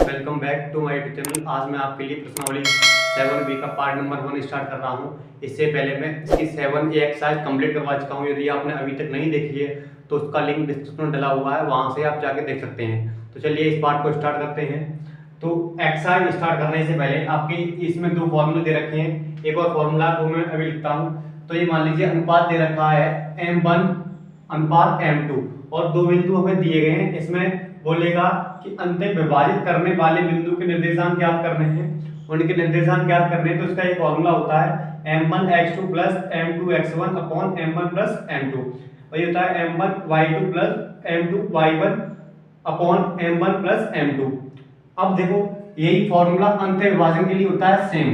Welcome back to my YouTube channel. आज मैं आपके लिए प्रश्नावली 7B का पार्ट नंबर 1 स्टार्ट कर रहा हूं। इससे पहले मैं इसकी 7A एक्सरसाइज कंप्लीट करवा चुका हूं। यदि आपने अभी तक नहीं देखी है तो उसका लिंक डिस्क्रिप्शन में डला हुआ है, वहां से आप जाके देख सकते हैं। तो चलिए इस पार्ट को स्टार्ट करते हैं। तो एक्सरसाइज स्टार्ट करने से पहले आपके इसमें दो फॉर्मूले दे रखे हैं। एक और फॉर्मूला वो मैं अभी लिखता हूँ। तो ये मान लीजिए अनुपात दे रखा है M1 अनुपात M2 और दो बिंदु हमें दिए गए हैं। इसमें बोलेगा कि अंतर विभाजित करने वाले बिंदु के निर्देशांक ज्ञात करने हैं, उनके निर्देशांक ज्ञात करने हैं। तो इसका एक फॉर्मूला होता है M1x2 plus M2x1 upon M1 plus M2। वही होता है M1y2 plus M2y1 upon M1 plus M2। अब देखो यही फॉर्मूला अंतर विभाजन के लिए होता है सेम।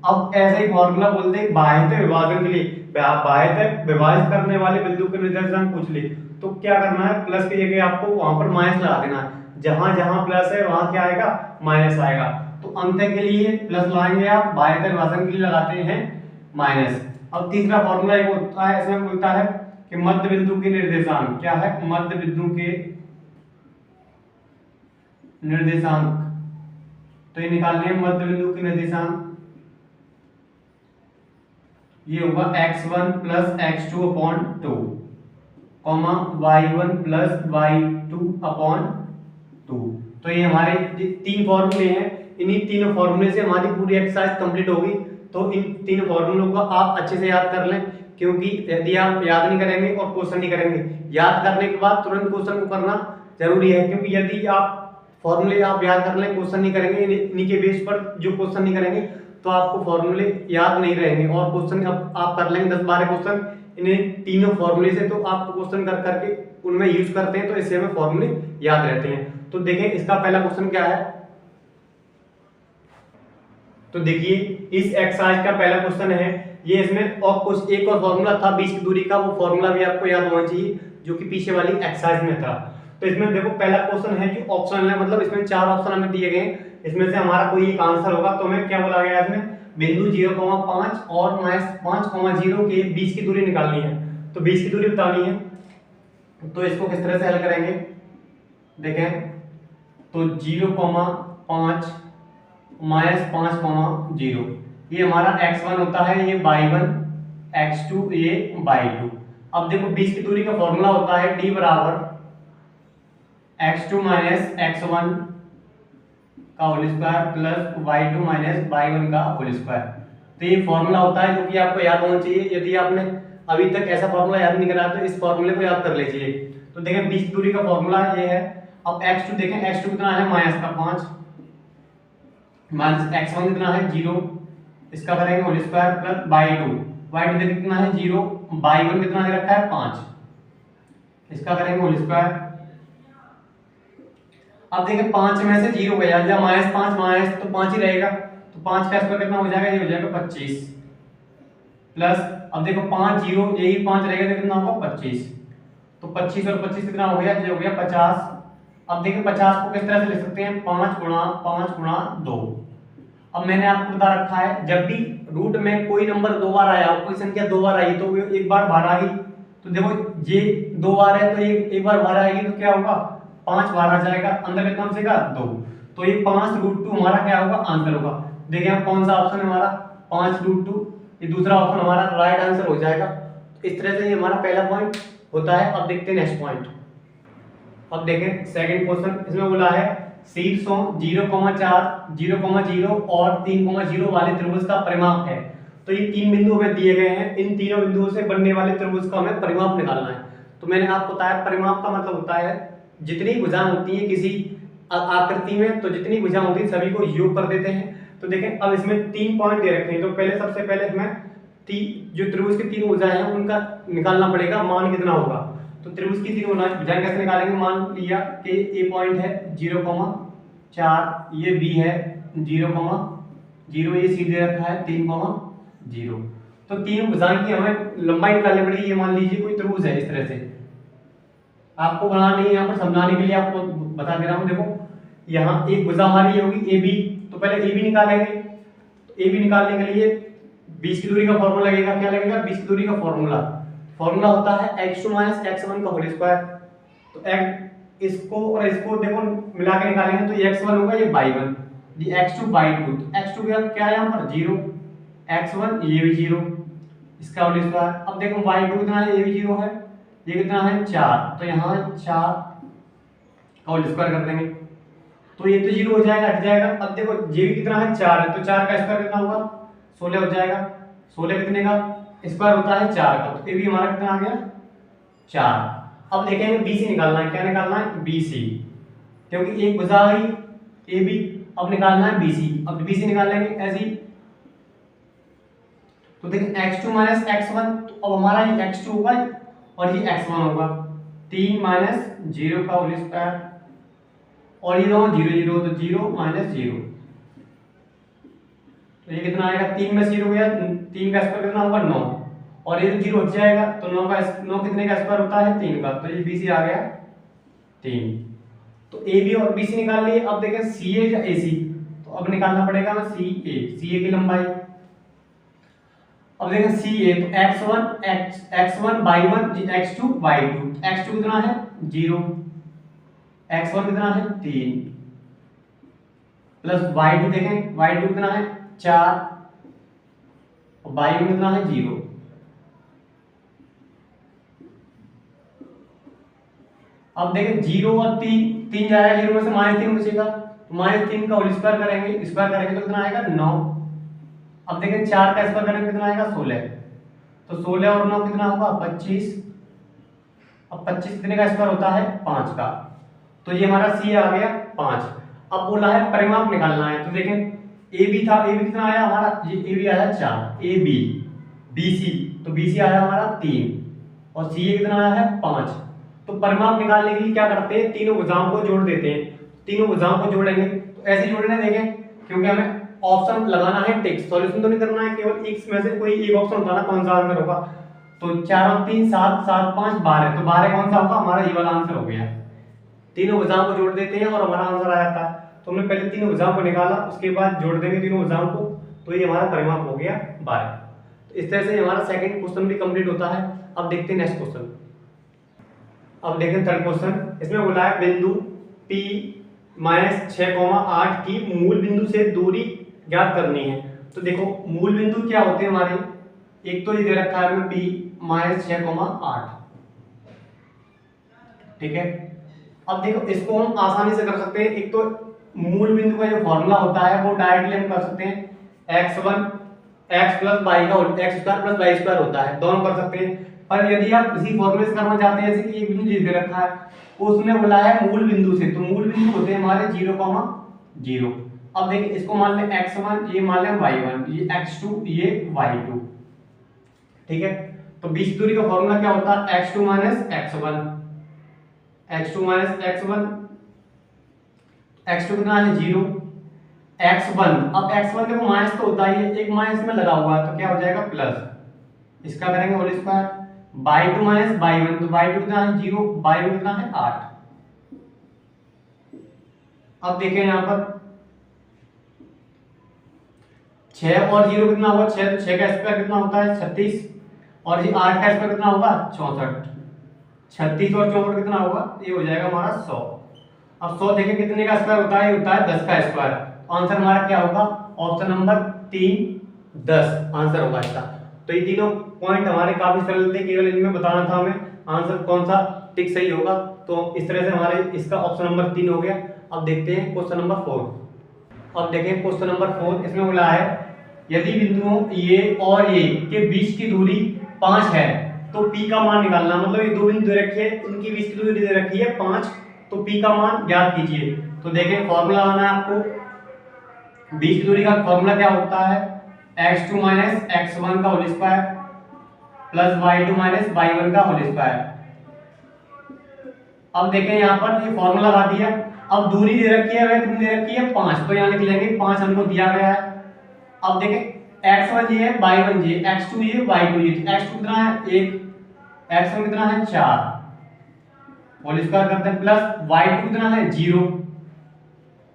अब ऐसा ही फॉर्मूला बोलते हैं बाह्यतः विभाजन के लिए। बाह्यतः विभाजित करने वाले बिंदु के निर्देशांक पूछ ले तो क्या करना है, प्लस की जगह आपको वहां पर माइनस लगा देना है। जहां जहां प्लस है वहां क्या आएगा, माइनस आएगा। तो अंतर के लिए प्लस लगाएंगे आप, बाह्यतः विभाजन के लिए लगाते हैं माइनस। अब तीसरा फॉर्मूला एक होता है, इसमें बोलता है कि मध्य बिंदु के निर्देशांक क्या है, मध्य बिंदु के निर्देशांक। तो ये निकालने हैं मध्य बिंदु के निर्देशांक। ये होगा x1 plus x2 upon 2 comma y1 plus y2 upon 2। तो ये हमारे तीन फॉर्मूले हैं। इन्हीं तीनों फॉर्मूले से हमारी पूरी एक्सरसाइज कंप्लीट होगी। तो इन तीन फॉर्मूलों को आप अच्छे से याद कर लें, क्योंकि यदि आप याद नहीं करेंगे और क्वेश्चन नहीं करेंगे, याद करने के बाद तुरंत क्वेश्चन को करना जरूरी है। क्योंकि यदि आप फॉर्मूले आप याद कर लें, क्वेश्चन नहीं करेंगे, इन्हीं के बेस पर जो क्वेश्चन नहीं करेंगे तो आपको फॉर्मूले याद नहीं रहेंगे। और क्वेश्चन आप कर लेंगे 10-12 क्वेश्चन इन्हें तीनों फॉर्मूले से, तो आपको क्वेश्चन कर करके उनमें यूज करते हैं तो इससे हमें फॉर्मूले याद रहते हैं। तो देखें इसका पहला क्वेश्चन क्या है। तो देखिए इस एक्सरसाइज का पहला क्वेश्चन है ये। इसमें और कुछ एक और फॉर्मूला था 20 की दूरी का, वो फॉर्मूला भी आपको याद होना चाहिए जो कि पीछे वाली एक्सरसाइज में था। तो इसमें देखो पहला क्वेश्चन है जो ऑप्शनल है, मतलब इसमें 4 ऑप्शन हमें दिए गए हैं। इसमें से हमारा कोई एक आंसर होगा। तो हमें क्या बोला गया है, इसमें बिंदु 0,5 और -5,0 के बीच की दूरी निकालनी है। तो 20 की दूरी बतानी है। तो इसको किस तरह से हल करेंगे देखें। तो 0,5 -5,0 ये हमारा x1 होता है, ये y1, x2 ये y2। अब देखो 20 की दूरी का फॉर्मूला होता है d बराबर x2 माइनस x1 का whole square plus y2 minus y1 का होल स्क्वायर। तो ये फॉर्मूला होता है जो कि आपको याद होना चाहिए। यदि आपने अभी तक ऐसा फॉर्मूला याद नहीं करा तो इस फॉर्मूले को याद कर लीजिए। तो देखें 20 दूरी का फॉर्मूला ये है। अब x2 देखें, x2 कितना है माइनस का 5 माइनस x1 कितना है 0, इसका करेंगे होल स्क्वायर प्लस y2 देखिए कितना है 0, y1 कितना दे रखा है 5, इसका करेंगे होल स्क्वायर। अब देखें 5 में से 0 गया या -5 माइनस तो 5 ही रहेगा। तो 5 का स्क्वायर कितना हो जाएगा, ये हो जाएगा 25 प्लस। अब देखो 5 0 यही 5 रहेगा तो कितना होगा 25। तो 25 और 25 कितना हो गया, ये हो गया 50। अब देखिए 50 को किस तरह से लिख सकते हैं, 5 गुणा 5 गुणा 2। अब मैंने आपको बता रखा है जब भी रूट में कोई नंबर 2 बार आया हो, कोई संख्या 2 बार आई तो एक बार बाहर आ गई। तो देखो ये 2 बार है तो एक बार बाहर आएगी तो क्या होगा 5 बार आ जाएगा, अंदर कितना बचेगा 2। तो ये 5√2 हमारा क्या होगा आंसर होगा। देखिए अब कौन सा ऑप्शन है हमारा 5√2, ये दूसरा ऑप्शन हमारा राइट आंसर हो जाएगा। इस तरह से ये हमारा पहला पॉइंट होता है। अब देखते हैं नेक्स्ट पॉइंट। अब देखें सेकंड क्वेश्चन, इसमें बोला है शीर्षों 0,4 0,0 और 3,0 वाले त्रिभुज का परिमाप है। तो ये तीन बिंदु हमें दिए गए हैं, इन तीनों बिंदुओं से बनने वाले त्रिभुज का हमें परिमाप निकालना है। तो मैंने आपको बताया परिमाप का मतलब होता है जितनी भुजाएं होती हैं किसी आकृति में, तो जितनी भुजाएं होती हैं सभी को योग कर देते हैं। तो देखें अब इसमें 3 पॉइंट दे रखे हैं। तो पहले सबसे पहले हमें जो त्रिभुज की 3 भुजाएं हैं उनका निकालना पड़ेगा मान कितना होगा। तो त्रिभुज की 3 भुजाएं कैसे निकालेंगे, मान लिया कि ए पॉइंट है 0,4, ये बी है 0,0, ये सी दे रखा है 3,0। तो 3 भुजाएं की हमें लंबाई निकालनी पड़ेगी। ये मान लीजिए कोई त्रिभुज है, इस तरह से आपको बनाना नहीं है, यहाँ पर समझाने के लिए आपको बता दे रहा हूँ। देखो यहाँ एक भुजा हमारी होगी ए बी, तो पहले ए बी निकालेंगे। तो ए बी निकालने के लिए 20 की दूरी का फॉर्मूला लगेगा। क्या लगेगा 20 की दूरी का फॉर्मूला होता है x2 माइनस x1 का होल स्क्वायर। तो इसको और इसको देखो मिला के निकालेंगे तो ये x1 होगा, ये y1, ये x2 y2, तो x2 क्या है यहाँ पर 0, x1 ये भी 0, इसका होल स्क्वायर। अब देखो y2 कितना है, ये भी 0 है, ये कितना है 4, तो यहाँ 4 का होल स्क्वायर कर देंगे तो ये तो 0 हो जाएगा, हट जाएगा। अब देखो ये भी कितना है 4 है, तो 4 का स्क्वायर कितना होगा 16 हो जाएगा, 16 कितने का स्क्वायर होता है 4 का, तो ये भी हमारा कितना आ गया 4। अब देखेंगे BC निकालना है, क्या निकालना है BC, क्योंकि एक भुजा गई AB, अब निकालना है BC। अब BC निकाल लेंगे ऐसे ही, तो देखिए x2 माइनस x1, तो अब हमारा ये x2 होगा और ये x1 होगा, 3 माइनस 0 का होल स्क्वायर, और ये दोनों 0 0, तो 0 माइनस 0, तो ये कितना आएगा 3 में 0 गया, 3 का स्क्वायर कितना होगा 9, और ये तो 0 हट जाएगा, तो 9 कितने का स्क्वायर होता है 3 का, तो ये BC आ गया 3। तो AB और BC निकाल लिए। अब देखें CA या AC, तो अब निकालना पड़ेगा ना CA की लंबाई। अब देखें CA, तो x1 y1 x2 y2, x2 कितना है 0, x1 कितना है 3, प्लस y2 देखें y2 कितना है 4 और y1 कितना है 0। अब देखें 0 और 3 जाएगा, 0 में से -3 बचेगा, तो -3 का होल स्क्वायर करेंगे, स्क्वायर करेंगे तो कितना आएगा 9। अब देखें 4 का स्क्वायर करेंगे कितना आएगा 16, तो 16 और 9 कितना होगा 25। अब 25 कितने का स्क्वायर होता है 5 का, तो ये हमारा C आ गया 5। अब बोला है परिमाप निकालना है, तो देखें AB था, AB कितना आया हमारा, ये AB आया 4, AB BC, तो BC आया हमारा 3 और CA कितना आया है 5। तो परिमाप निकालने के लिए क्या करते हैं, तीनों भुजाओं को जोड़ देते हैं, तीनों भुजाओं को जोड़ेंगे तो ऐसे जोड़ने देखें, क्योंकि हमें ऑप्शन लगाना है टिक, सॉल्यूशन तो नहीं करना है, केवल एक में से कोई एक ऑप्शन होता है ना, कौन सा आंसर होगा। तो 4 और 3 7, 7 5 12, तो 12 कौन सा होगा हमारा, ये वाला आंसर हो गया। तीनों भुजाओं को जोड़ देते हैं और हमारा आंसर आ जाता है। तो हमने पहले तीनों भुजाओं को निकाला, उसके बाद जोड़ देंगे तीनों भुजाओं को, तो ये हमारा परिमाप हो गया 12। तो इस तरह से हमारा सेकंड क्वेश्चन भी कंप्लीट होता है। अब देखते हैं नेक्स्ट क्वेश्चन। अब देखें थर्ड क्वेश्चन, इसमें बोला है बिंदु P माइनस 6,8 की मूल बिंदु से दूरी ज्ञात करनी है। तो देखो मूल बिंदु क्या होते हैं हमारे, एक तो ये दे रखा है हमें P माइनस 6,8, ठीक है। अब देखो इसको हम आसानी से कर सकते हैं, एक तो मूल बिंदु का जो फॉर्मूला होता है वो डायरेक्टली हम कर सकते हैं, x1 x प्लस y का x square plus y square होता है, दोनों कर सकते हैं। पर यदि आप इसी फॉर्मूले से करना चाहते हैं, जैसे कि ये बिंदु दे रखा है, उसमें बोला है मूल बिंदु से, तो मूल बिंदु होते हैं हमारे 0,0। अब देखिए इसको मान लें x1, ये मान लें y1, ये x2, ये y2, ठीक है। तो बीच दूरी का फॉर्मूला क्या होता है, x2 minus x1, x2 minus x1, x2 कितना है 0, x1, अब x1 देखो माइनस तो होता ही है, एक माइनस में लगा हुआ है तो क्या हो जाएगा प्लस, इसका करेंगे whole square, y2 minus y1, तो y2 कितना है 0, y1 कितना है 8। अब देखें यहां पर 6 और 0 कितना होगा, 6 का स्क्वायर कितना होता है 36, और ये 8 का स्क्वायर कितना होगा 64, 36 और 64 कितना होगा, ये हो जाएगा हमारा 100। अब 100 देखें कितने का स्क्वायर होता है, ये होता है 10 का स्क्वायर, तो आंसर हमारा क्या होगा, ऑप्शन नंबर 3 10 आंसर होगा इसका। तो ये तीनों पॉइंट हमारे काफी सरल थे, केवल इनमें बताना था हमें आंसर कौन सा टिक सही होगा। तो इस तरह से हमारे इसका ऑप्शन नंबर 3 हो गया। अब देखते हैं क्वेश्चन नंबर 4। अब देखें क्वेश्चन नंबर 4, इसमें बोला है यदि बिंदुओं ए और ए के बीच की दूरी 5 है तो P का मान निकालना, मतलब ये दो बिंदु दे रखी है, इनकी बीच की दूरी दे रखी है 5, तो P का मान ज्ञात कीजिए। तो देखें फॉर्मूला आना है आपको, बीच की दूरी का फॉर्मूला क्या होता है, x2 माइनस x1 का whole square plus y2 minus y1 का होल स्क्वायर। अब देखें यहाँ पर ये फॉर्मूला लगा दिया, अब दूरी दे रखी है, वह कितनी दे रखी है 5, तो यहाँ लिख लेंगे 5 हमको दिया गया है। अब देखें x1 ये है, y1 ये, x2 ये, y2 ये, तो x2 कितना है 1, x1 कितना है 4, होल स्क्वायर करते हैं, प्लस y2 कितना है 0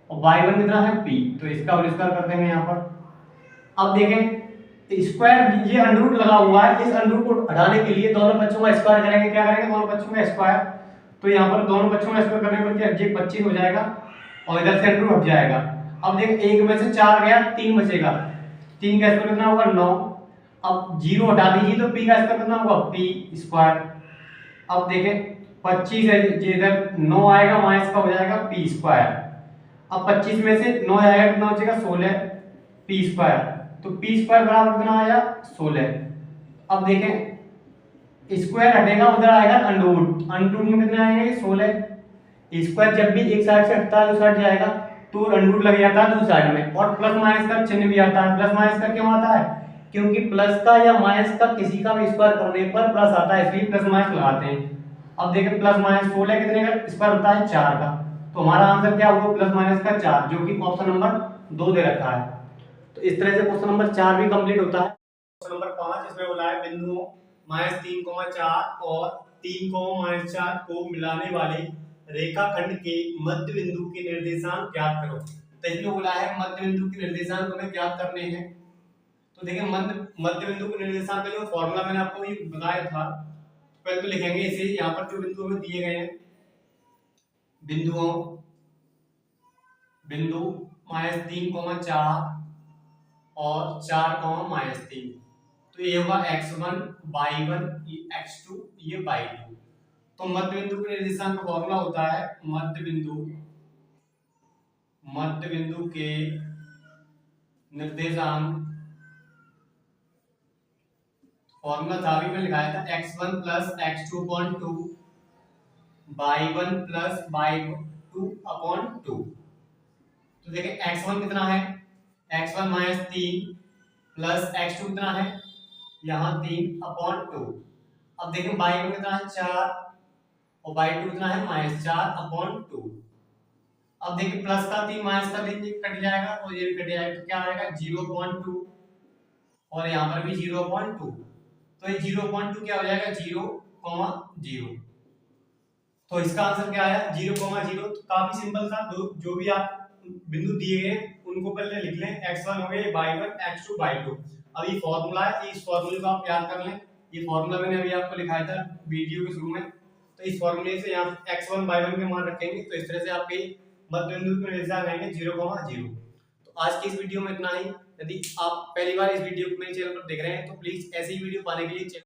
और y1 कितना है p, तो इसका होल स्क्वायर कर देंगे यहाँ पर। अब देखें स्क्वायर, ये अंडर रूट लगा हुआ है, इस अंडर रूट को हटाने के लिए दोनों बच्चों का स्क्वायर करेंगे, क्या करेंगे दोनों बच्चों का स्क्वायर, तो यहाँ पर दोनों बच्चों का स्क्वायर करने पर ये 25 हो जाएगा और इधर से 2 हट जाएगा। अब देख एक में से 4 गया 3 बचेगा, 3 का स्क्वायर कितना होगा 9। अब 0 हटा दीजिए तो p का स्क्वायर कितना होगा p स्क्वायर। अब देखें 25 है ये इधर 9 आएगा माइनस का हो जाएगा p स्क्वायर। अब 25 में से 9 आएगा कितना बचेगा 16 p स्क्वायर। तो p स्क्वायर बराबर कितना आया 16। अब देखें स्क्वायर हटेगा उधर आएगा अंडररूट, अंडररूट में कितने आएंगे 16। स्क्वायर जब भी एक साइड से हटता है तो हट जाएगा तो अंडररूट लग जाता है दूसरी साइड में। और प्लस माइनस का चिन्ह भी आता है। प्लस माइनस का क्यों आता है? क्योंकि प्लस का या माइनस का किसी का भी स्क्वायर करने पर प्लस आता है, इसलिए प्लस माइनस लगाते हैं। अब देखें प्लस माइनस 16 कितने का स्क्वायर होता है 4 का। तो हमारा आंसर क्या हुआ प्लस माइनस का 4, जो कि ऑप्शन नंबर 2 दे रखा है। तो इस तरह से क्वेश्चन नंबर 4 भी कंप्लीट होता है। क्वेश्चन नंबर 5 इसमें बोला है बिंदुओं -3, 4 और 3, -4 को मिलाने वाले रेखाखंड के मध्य बिंदु के निर्देशांक ज्ञात करो। तो इसमें बोला है मध्य बिंदु के निर्देशांक हमें ज्ञात करने हैं। तो देखिए मध्य बिंदु के निर्देशांक का जो फॉर्मूला मैंने आपको ये बताया था, पहले तो लिखेंगे इसे। यहाँ पर जो बिंदु हमें दिए गए हैं बिंदु -3, 4 और 4, -3। तो ये होगा x1 y1 ये x2 ये y2। तो मध्य बिंदु के निर्देशांक का फॉर्मूला होता है मध्य बिंदु के निर्देशांक फॉर्मूला था भी मैं लिखाया था x1 + x2/2 y1 + y2/2। तो देखिए x1 कितना है x1 -3 प्लस x2 कितना है यहाँ 3/2। अब देखिए y1 कितना है 4 और y2 कितना है -4/2। अब देखिए प्लस का 3 माइनस का 3 कट जाएगा और ये भी कट जाएगा तो क्या आएगा 0.2 और यहाँ पर भी 0.2। तो ये 0.2 क्या हो जाएगा 0,0। तो इसका आंसर क्या आया 0,0। तो काफी सिंपल था। जो भी आप बिंदु दिए गए उनको पहले लिख लें। x1 हो गए y1 x2 y2। अब ये फॉर्मूला है, इस फॉर्मूले को आप याद कर लें। ये फॉर्मूला मैंने अभी आपको लिखाया था वीडियो के शुरू में। तो इस फॉर्मूले से यहाँ x1 y1 के मान रखेंगे तो इस तरह से आपके मध्य बिंदु के निर्देशांक आएंगे 0,0। तो आज की इस वीडियो में इतना ही। यदि आप पहली बार इस वीडियो को मेरे चैनल पर देख रहे हैं तो प्लीज ऐसी वीडियो पाने के लिए